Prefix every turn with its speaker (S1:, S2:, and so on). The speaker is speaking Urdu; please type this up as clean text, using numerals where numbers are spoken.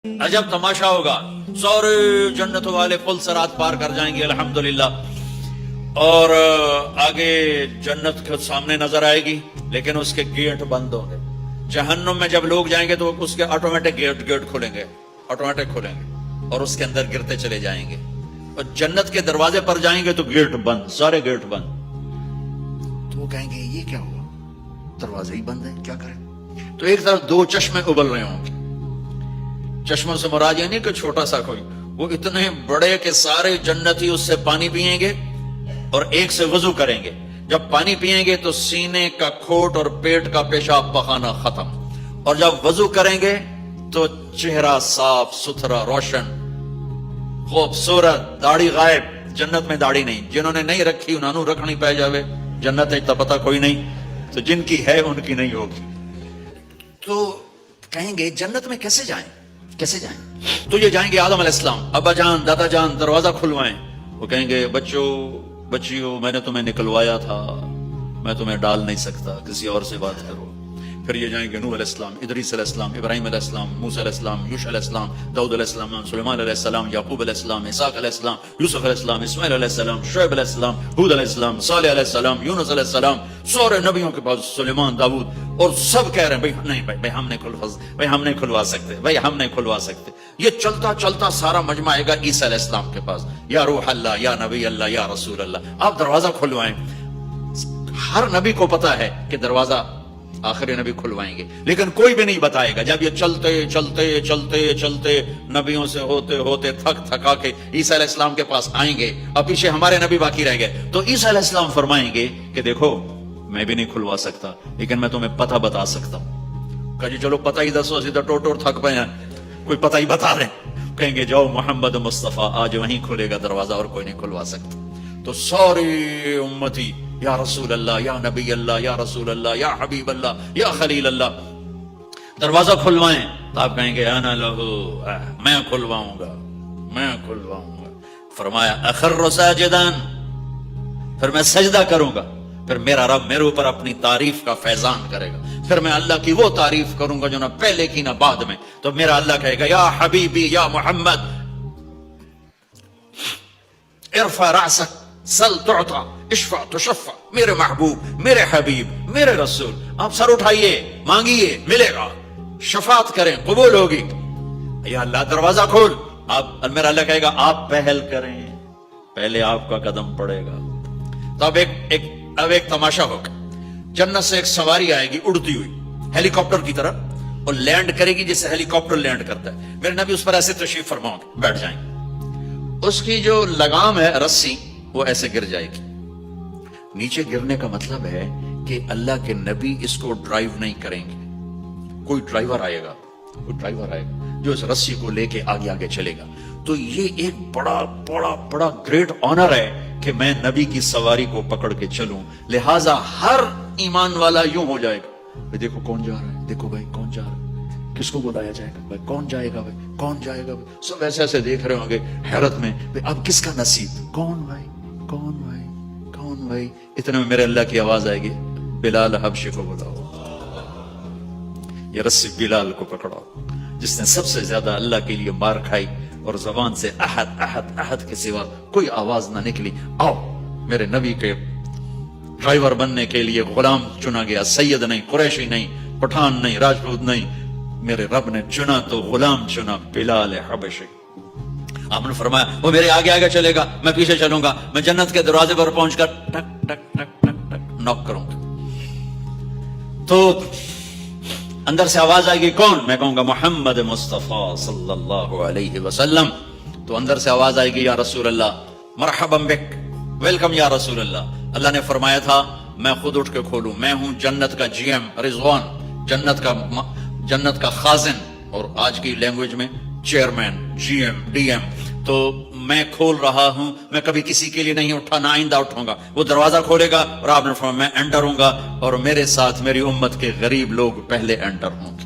S1: عجب تماشا ہوگا، سارے جنت والے پل سرات پار کر جائیں گے الحمدللہ، اور آگے جنت کے سامنے نظر آئے گی لیکن اس کے گیٹ بند ہوں گے۔ جہنم میں جب لوگ جائیں گے تو اس کے آٹومیٹک گیٹ کھولیں گے، آٹومیٹک کھولیں گے اور اس کے اندر گرتے چلے جائیں گے، اور جنت کے دروازے پر جائیں گے تو گیٹ بند، سارے گیٹ بند۔ تو وہ کہیں گے یہ کیا ہوا، دروازے ہی بند ہے، کیا کریں؟ تو ایک طرف دو چشمے ابل رہے ہوں گے، چشموں سے مراد یہ نہیں کہ چھوٹا سا کوئی، وہ اتنے بڑے کہ سارے جنتی اس سے پانی پیئیں گے اور ایک سے وضو کریں گے۔ جب پانی پیئیں گے تو سینے کا کھوٹ اور پیٹ کا پیشاب پخانا ختم، اور جب وضو کریں گے تو چہرہ صاف ستھرا روشن خوبصورت، داڑھی غائب، جنت میں داڑھی نہیں، جنہوں نے نہیں رکھی انہوں نے رکھنی پہ جاوے، جنت ہے تو پتہ کوئی نہیں، تو جن کی ہے ان کی نہیں ہوگی۔ تو کہیں گے جنت میں کیسے جائیں، کیسے جائیں؟ تو یہ جائیں گے آدم علیہ السلام، ابا جان دادا جان دروازہ کھلوائیں۔ وہ کہیں گے بچیو میں نے تمہیں نکلوایا تھا، میں تمہیں ڈال نہیں سکتا، کسی اور سے بات کرو۔ پھر یہ جائیں گے نوح علیہ السلام، ادریس علیہ السلام، ابراہیم علیہ السلام، موسیٰ علیہ السلام، یوشع علیہ السلام، داؤد علیہ السلام، سلیمان علیہ السلام، یعقوب علیہ السلام، اسحاق علیہ السلام، یوسف علیہ السلام، اسماعیل علیہ السلام، شعیب علیہ السلام، ہود علیہ السلام، صالح علیہ السلام، یونس علیہ السلام، سارے نبیوں کے پاس، سلیمان، داؤد، اور سب کہہ رہے ہیں بھائی ہم نہیں کھلوا سکتے، بھائی ہم نہیں کھلوا سکتے۔ یہ چلتا چلتا سارا مجمع آئے گا عیسیٰ علیہ السلام کے پاس، یا روح اللہ، یا نبی اللہ، یا رسول اللہ، آپ دروازہ کھلوائیں۔ ہر نبی کو پتا ہے کہ دروازہ آخری نبی کھلوائیں گے، لیکن کوئی بھی نہیں بتائے گا۔ جب یہ چلتے چلتے چلتے چلتے نبیوں سے ہوتے ہوتے تھکا کے عیسیٰ علیہ السلام کے پاس آئیں گے، اور پیچھے ہمارے نبی باقی رہ گئے، تو عیسیٰ علیہ السلام فرمائیں گے کہ دیکھو میں بھی نہیں کھلوا سکتا، لیکن میں تمہیں پتہ بتا سکتا ہوں۔ کہا جی چلو پتہ ہی دسو، سیدھا ٹوٹ تھک پے ہیں، کوئی پتہ ہی بتا دیں۔ کہیں گے جاؤ محمد مصطفیٰ، آج وہیں کھلے گا دروازہ اور کوئی نہیں کھلوا سکتا۔ تو ساری امتی یا رسول اللہ، یا نبی اللہ، یا رسول اللہ، یا حبیب اللہ، یا خلیل اللہ، دروازہ کھلوائیں۔ تو آپ کہیں گے انا لہو، میں کھلواؤں گا، میں کھلواؤں گا۔ فرمایا اخر ساجدان، پھر میں سجدہ کروں گا، پھر میرا رب میرے اوپر اپنی تعریف کا فیضان کرے گا، پھر میں اللہ کی وہ تعریف کروں گا جو نہ پہلے کی نہ بعد میں۔ تو میرا اللہ کہے گا یا حبیبی یا محمد ارفع رأسک سل تعطا اشفع تشفع، میرے محبوب، میرے حبیب، میرے رسول، آپ سر اٹھائیے، مانگیے، ملے گا، شفاعت کریں، قبول ہوگی۔ یا اللہ دروازہ کھول، آپ، میرا اللہ کہے گا آپ پہل کریں، پہلے آپ کا قدم پڑے گا۔ تو اب ایک تماشا ہوگا، جنت سے ایک سواری آئے گی اڑتی ہوئی ہیلی کاپٹر کی طرح، اور لینڈ کرے گی جیسے ہیلی کاپٹر لینڈ کرتا ہے۔ میرے نبی اس پر ایسے تشریف فرماؤں گے، بیٹھ جائیں گے، اس کی جو لگام ہے رسی وہ ایسے گر جائے گی۔ نیچے گرنے کا مطلب ہے کہ اللہ کے نبی اس کو ڈرائیو نہیں کریں گے، کوئی ڈرائیور آئے گا جو اس رسی کو لے کے آگے چلے گا۔ تو یہ ایک بڑا گریٹ آنر ہے کہ میں نبی کی سواری کو پکڑ کے چلوں، لہٰذا ہر ایمان والا یوں ہو جائے گا، دیکھو کون جا رہا ہے، دیکھو بھائی کون جا رہا ہے، کس کو بلایا جائے گا، بھائی کون جائے گا، بھائی کون جائے گا، سب ایسے ایسے دیکھ رہے ہوں گے حیرت میں، اب کس کا نصیب، کون بھائی کون بھائی کون بھائی۔ اتنے میں میرے اللہ کی آواز آئے گی بلال حبشی کو بلاؤ، یہ رسی بلال کو پکڑاؤ، جس نے سب سے زیادہ اللہ کے لیے مار کھائی اور زبان سے احد احد احد کے سوا کوئی آواز نہ نکلی۔ آؤ میرے نبی کے ڈرائیور بننے کے لیے غلام چنا گیا، سید نہیں، قریشی نہیں، پٹھان نہیں، راجپوت نہیں، میرے رب نے چنا تو غلام چنا، بلال حبشی۔ آپ نے فرمایا وہ میرے آگے چلے گا، میں پیچھے چلوں گا، میں جنت کے دروازے پر پہنچ کر ٹک ٹک ٹک ٹک ٹک نوک کروں گا، تو اندر سے آواز آئے گی کون، میں کہوں گا محمد مصطفیٰ صلی اللہ علیہ وسلم۔ تو اندر سے آواز آئے گی یا رسول اللہ مرحبا بک، ویلکم یا رسول اللہ۔ اللہ نے فرمایا تھا میں خود اٹھ کے کھولوں، میں ہوں جنت کا جی ایم رضوان، جنت کا خازن، اور آج کی لینگویج میں chairman, G M, D M. تو میں کھول رہا ہوں، میں کبھی کسی کے لیے نہیں اٹھا، نہ آئندہ اٹھوں گا۔ وہ دروازہ کھولے گا اور آپ نے فرمایا میں انٹر ہوں گا، اور میرے ساتھ میری امت کے غریب لوگ پہلے انٹر ہوں گے۔